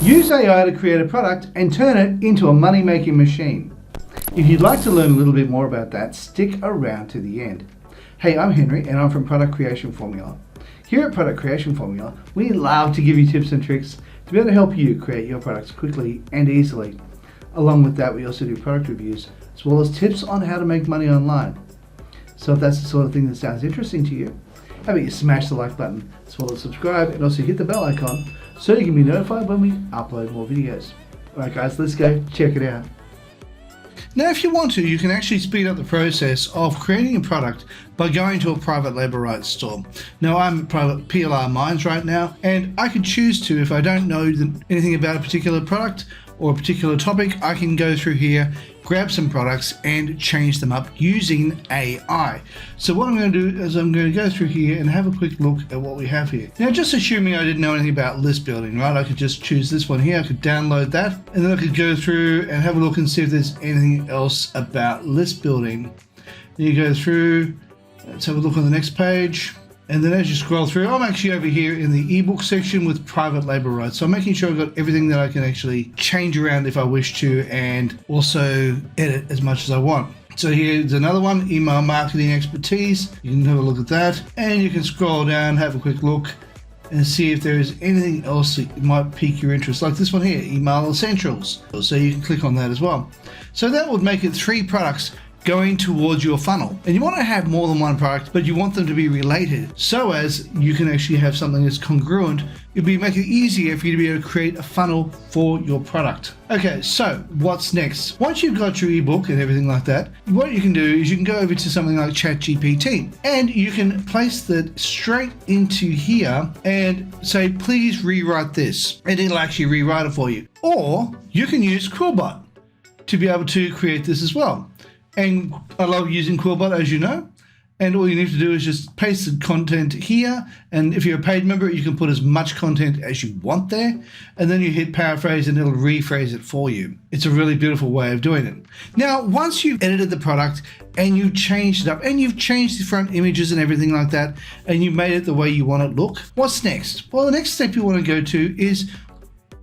Use AI to create a product and turn it into a money-making machine. If you'd like to learn a little bit more about that, stick around to the end. Hey, I'm Henry and I'm from Product Creation Formula. Here at Product Creation Formula, we love to give you tips and tricks to be able to help you create your products quickly and easily. Along with that, we also do product reviews as well as tips on how to make money online. So if that's the sort of thing that sounds interesting to you, how about you smash the like button as well as subscribe and also hit the bell icon so you can be notified when we upload more videos. Alright guys, let's go check it out. Now if you want to, you can actually speed up the process of creating a product by going to a private label rights store. Now I'm at private PLR Minds right now, and I can choose to, if I don't know anything about a particular product or a particular topic, I can go through here, grab some products and change them up using AI. So what I'm going to do is I'm going to go through here and have a quick look at what we have here. Now just assuming I didn't know anything about list building, right? I could just choose this one here, I could download that, and then I could go through and have a look and see if there's anything else about list building. Then you go through, let's have a look on the next page. And then as you scroll through, I'm actually over here in the ebook section with private label rights. So I'm making sure I've got everything that I can actually change around if I wish to, and also edit as much as I want. So here's another one, email marketing expertise. You can have a look at that, and you can scroll down, have a quick look and see if there is anything else that might pique your interest, like this one here, email essentials. So you can click on that as well. So that would make it 3 products going towards your funnel. And you want to have more than one product, but you want them to be related so as you can actually have something that's congruent. It'll be make it easier for you to be able to create a funnel for your product. Okay, so what's next? Once you've got your ebook and everything like that, what you can do is you can go over to something like ChatGPT and you can place that straight into here and say, please rewrite this, and it'll actually rewrite it for you. Or you can use 𝗂𝗂𝗂𝗶𝗹𝗶 to be able to create this as well. And I love using 𝗂𝗂𝗂𝗶𝗹𝗶, as you know, and all you need to do is just paste the content here, and if you're a paid member you can put as much content as you want there, and then you hit paraphrase and it'll rephrase it for you. It's a really beautiful way of doing it. Now once you've edited the product and you've changed it up and you've changed the front images and everything like that, and you've made it the way you want it to look, what's next? Well, the next step you want to go to is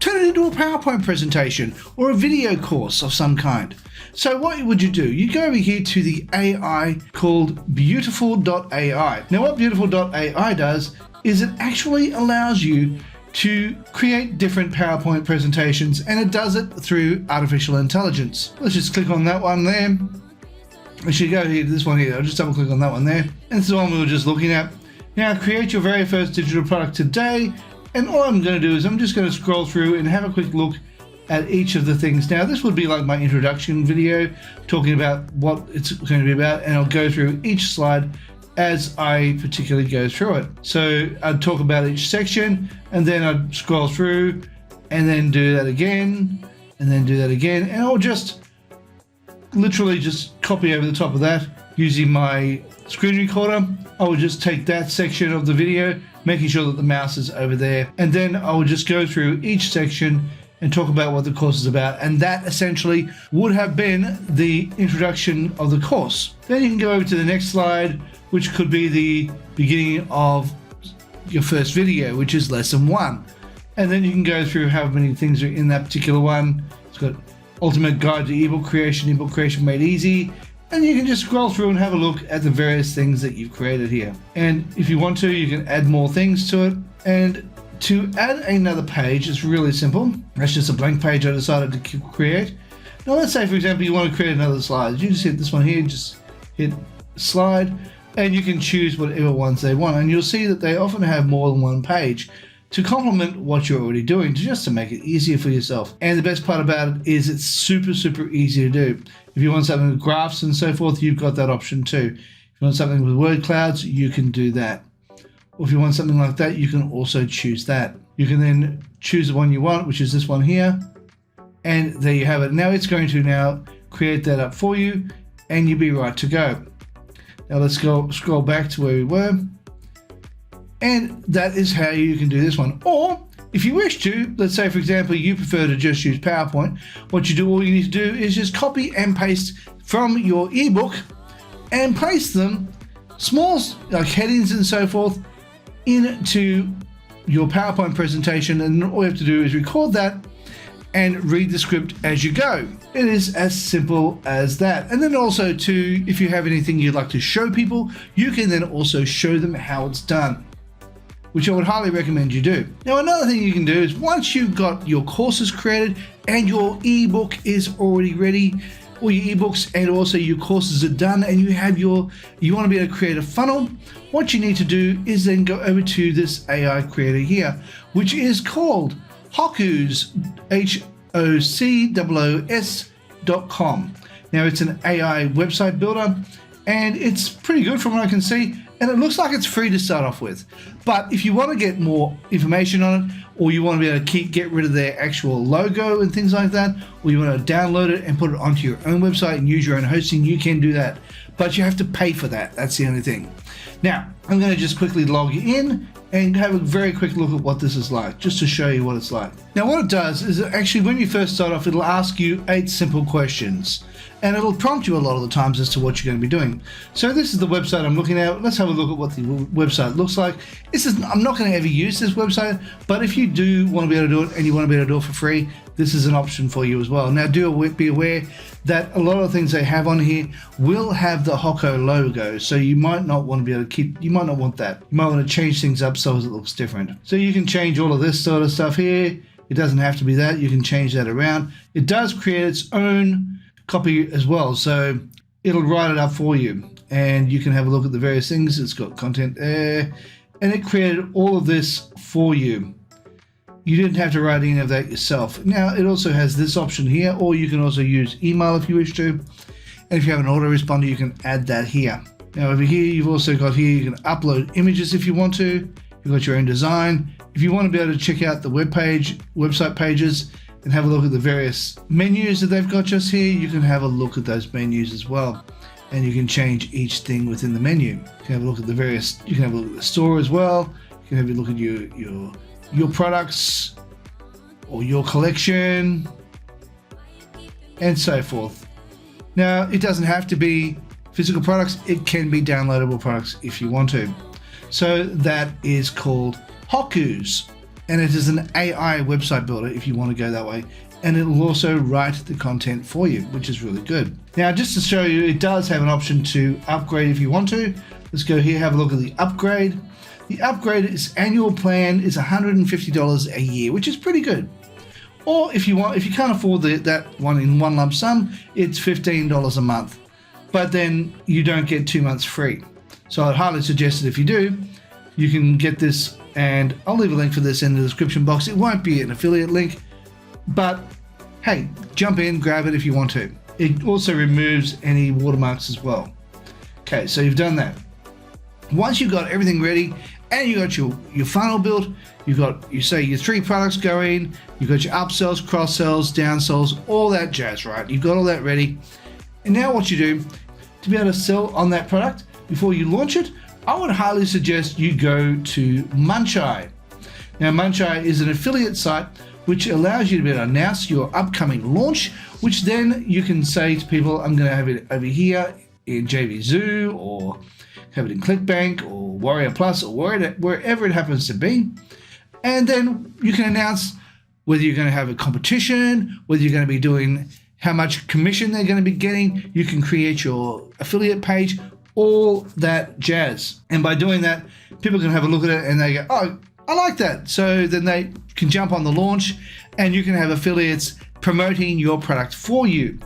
turn it into a PowerPoint presentation or a video course of some kind. So what would you do? You go over here to the AI called beautiful.ai. Now what beautiful.ai does is it actually allows you to create different PowerPoint presentations, and it does it through artificial intelligence. Let's just click on that one there. I should go here to this one here. I'll just double click on that one there. And this is the one we were just looking at. Now create your very first digital product today. And all I'm going to do is I'm just going to scroll through and have a quick look at each of the things. Now this would be like my introduction video talking about what it's going to be about, and I'll go through each slide as I particularly go through it. So I'd talk about each section and then I'd scroll through and then do that again and then do that again, and I'll just literally just copy over the top of that using my screen recorder. I will just take that section of the video, making sure that the mouse is over there, and then I will just go through each section and talk about what the course is about, and that essentially would have been the introduction of the course. Then you can go over to the next slide, which could be the beginning of your first video, which is lesson 1, and then you can go through how many things are in that particular one. It's got ultimate guide to ebook creation made easy, and you can just scroll through and have a look at the various things that you've created here. And if you want to, you can add more things to it. And to add another page, it's really simple. That's just a blank page I decided to create. Now let's say, for example, you want to create another slide. You just hit this one here, just hit slide, and you can choose whatever ones they want. And you'll see that they often have more than one page to complement what you're already doing, just to make it easier for yourself. And the best part about it is it's super easy to do. If you want something with graphs and so forth, you've got that option too. If you want something with word clouds, you can do that. Or if you want something like that, you can also choose that. You can then choose the one you want, which is this one here, and there you have it. Now it's going to now create that up for you, and you'll be right to go. Now let's go scroll back to where we were, and that is how you can do this one. Or if you wish to, let's say for example you prefer to just use PowerPoint, what you do, all you need to do is just copy and paste from your ebook and place them small, like headings and so forth, into your PowerPoint presentation, and all you have to do is record that and read the script as you go. It is as simple as that. And then also too, if you have anything you'd like to show people, you can then also show them how it's done, which I would highly recommend you do. Now, another thing you can do is once you've got your courses created and your ebook is already ready, or your ebooks and also your courses are done, and you want to be able to create a funnel, what you need to do is then go over to this AI creator here, which is called 𝗤𝗂𝗂𝗍𝗂𝗂𝗂𝗔.com. Now, it's an AI website builder, and it's pretty good from what I can see, and it looks like it's free to start off with. But if you want to get more information on it, or you want to be able to get rid of their actual logo and things like that, or you want to download it and put it onto your own website and use your own hosting, you can do that. But you have to pay for that. That's the only thing. Now, I'm going to just quickly log in and have a very quick look at what this is like, just to show you what it's like. Now, what it does is actually when you first start off, it'll ask you 8 simple questions, and it'll prompt you a lot of the times as to what you're going to be doing. So this is the website I'm looking at. Let's have a look at what the website looks like. I'm not going to ever use this website, but if you do want to be able to do it and you want to be able to do it for free, this is an option for you as well. Now, do be aware that a lot of the things they have on here will have the 𝗤𝗂 logo, so you might not want to be able to you might not want that. You might want to change things up so it looks different. So you can change all of this sort of stuff here. It doesn't have to be that. You can change that around. It does create its own copy as well, so it'll write it up for you, and you can have a look at the various things. It's got content there, and it created all of this for you. You didn't have to write any of that yourself. Now, it also has this option here, or you can also use email if you wish to. And if you have an autoresponder, you can add that here. Now, over here, you've also got here, you can upload images if you want to. You've got your own design. If you want to be able to check out the website pages and have a look at the various menus that they've got just here, you can have a look at those menus as well. And you can change each thing within the menu. You can have a look at you can have a look at the store as well. You can have a look at your products or your collection and so forth. Now, it doesn't have to be physical products. It can be downloadable products if you want to. So that is called 𝗤𝗂𝗂𝗧, and it is an AI website builder if you want to go that way, and it will also write the content for you, which is really good. Now, just to show you, it does have an option to upgrade if you want to. Let's go here, have a look at the upgrade. The upgrade annual plan is $150 a year, which is pretty good. Or if you can't afford that one in one lump sum, it's $15 a month. But then you don't get 2 months free. So I'd highly suggest that if you do, you can get this, and I'll leave a link for this in the description box. It won't be an affiliate link, but hey, jump in, grab it if you want to. It also removes any watermarks as well. Okay, so you've done that. Once you've got everything ready and you got your funnel built, you say your 3 products going, you've got your upsells, cross sells, downsells, all that jazz, right? You've got all that ready. And now what you do to be able to sell on that product before you launch it, I would highly suggest you go to 𝗫𝗁𝘓. Now, 𝗫𝗁𝘓 is an affiliate site which allows you to be able to announce your upcoming launch, which then you can say to people, I'm going to have it over here in 𝗕𝗍𝗂, or have it in ClickBank or Warrior Plus, or wherever it happens to be. And then you can announce whether you're going to have a competition, whether you're going to be doing how much commission they're going to be getting. You can create your affiliate page, all that jazz. And by doing that, people can have a look at it and they go, oh, I like that. So then they can jump on the launch, and you can have affiliates promoting your product for you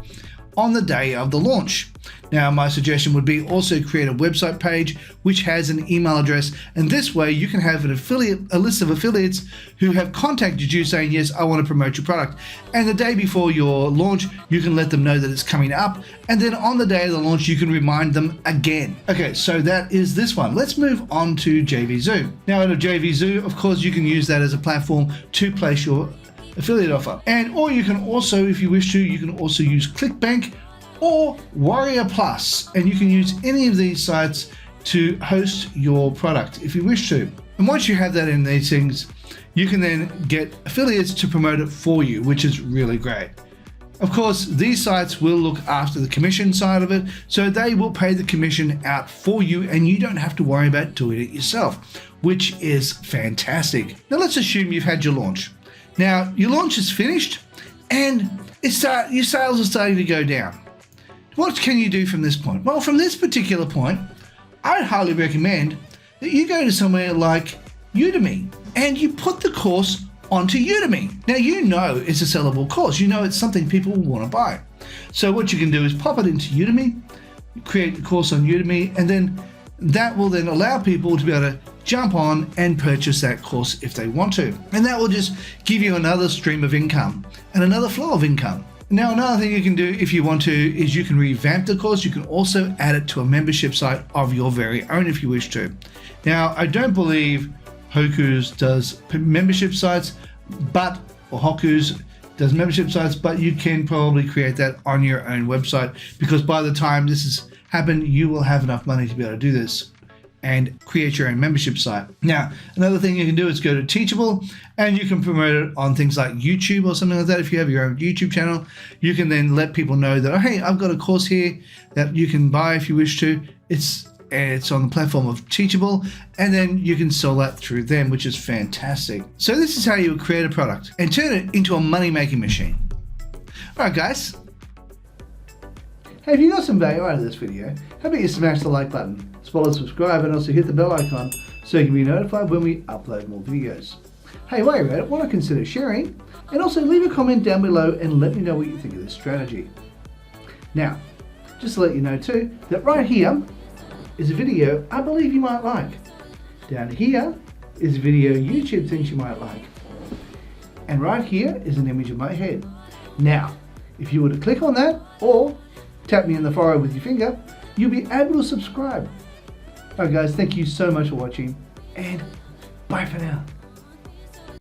on the day of the launch. Now, my suggestion would be also create a website page which has an email address, and this way you can have a list of affiliates who have contacted you saying, yes, I want to promote your product. And the day before your launch, you can let them know that it's coming up, and then on the day of the launch, you can remind them again. Okay, so that is this one. Let's move on to 𝗕𝗍𝗂. Now, out of 𝗕𝗍𝗂, of course, you can use that as a platform to place your affiliate offer. Or you can also, if you wish to, you can also use ClickBank or Warrior Plus, and you can use any of these sites to host your product if you wish to. And once you have that in these things, you can then get affiliates to promote it for you, which is really great. Of course, these sites will look after the commission side of it, so they will pay the commission out for you and you don't have to worry about doing it yourself, which is fantastic. Now let's assume you've had your launch. Now your launch is finished and your sales are starting to go down. What can you do from this point? Well, from this particular point, I'd highly recommend that you go to somewhere like Udemy and you put the course onto Udemy. Now you know it's a sellable course, you know it's something people will want to buy. So what you can do is pop it into Udemy, create the course on Udemy, and then that will then allow people to be able to jump on and purchase that course if they want to. And that will just give you another stream of income and another flow of income. Now another thing you can do if you want to is you can revamp the course. You can also add it to a membership site of your very own if you wish to. Now I don't believe Hoku's does membership sites, but you can probably create that on your own website, because by the time this has happened, you will have enough money to be able to do this and create your own membership site. Now, another thing you can do is go to Teachable and you can promote it on things like YouTube or something like that. If you have your own YouTube channel, you can then let people know that, oh, hey, I've got a course here that you can buy if you wish to. It's on the platform of Teachable, and then you can sell that through them, which is fantastic. So this is how you would create a product and turn it into a money-making machine. All right, guys. Hey, if you got some value out of this video, how about you smash the like button, as well as subscribe, and also hit the bell icon so you can be notified when we upload more videos. Hey, while you're at it, why not consider sharing, and also leave a comment down below and let me know what you think of this strategy. Now, just to let you know too, that right here is a video I believe you might like. Down here is a video YouTube thinks you might like. And right here is an image of my head. Now, if you were to click on that or tap me in the forehead with your finger, you'll be able to subscribe. Alright guys, thank you so much for watching, and bye for now.